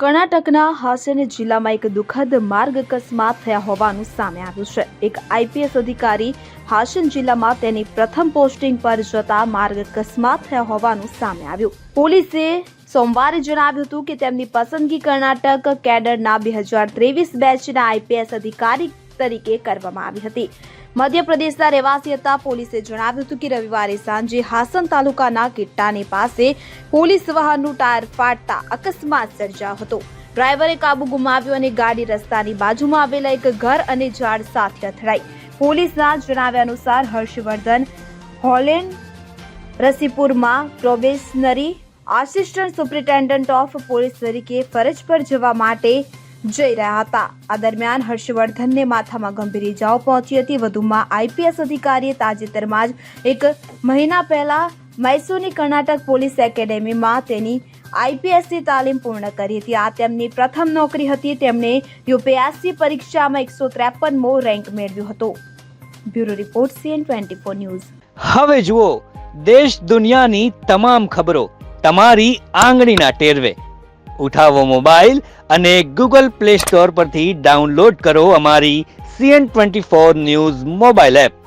કર્ણાટકના હાસન જિલ્લામાં એક દુઃખદ માર્ગ અકસ્માત થયા હોવાનું સામે આવ્યું છે। એક આઈપીએસ અધિકારી હાસન જિલ્લામાં તેની પ્રથમ પોસ્ટિંગ પર જતા માર્ગ અકસ્માત થયા હોવાનું સામે આવ્યું। પોલીસે સોમવારે જણાવ્યું હતું કે તેમની પસંદગી કર્ણાટક કેડરના 2023 બેચના આઈપીએસ અધિકારી તરીકે કરવામાં આવી હતી। મધ્યપ્રદેશના રહેવાસી હતા। પોલીસે જણાવ્યું હતું કે રવિવારે સાંજે હાસન તાલુકાના કિટ્ટાની પાસે પોલીસ વાહનનું ટાયર ફાટતા અકસ્માત સર્જાયો હતો। ડ્રાઈવરે કાબુ ગુમાવ્યો અને ગાડી રસ્તાની બાજુમાં આવેલા એક ઘર અને ઝાડ સાથે અથડાઈ। પોલીસના જણાવ્યા અનુસાર હર્ષવર્ધન હોલેન્ડ રસીપુરમાં probationary assistant superintendent of police તરીકે ફરજ પર જવા માટે જઈ રહ્યા હતા। આ દરમિયાન હર્ષવર્ધનને માથામાં ગંભીર ઇજાઓ પહોંચી હતી। વધુમાં આઈપીએસ અધિકારીએ તાજેતરમાં જ એક મહિના પહેલા મૈસૂરની કર્ણાટક પોલીસ એકેડેમીમાં તેની આઈપીએસની તાલીમ પૂર્ણ કરી હતી। આ તેમની પ્રથમ નોકરી હતી। તેમણે યુપીએસસી પરીક્ષામાં 153મો રેન્ક મેળવ્યો હતો। Bureau report CN24 news. હવે જુઓ દેશ દુનિયાની તમામ ખબરો તમારી આંગળીના ટેરવે। ઉઠાવો મોબાઈલ અને ગૂગલ પ્લે સ્ટોર પરથી ડાઉનલોડ કરો અમારી CN24 ન્યૂઝ મોબાઈલ એપ।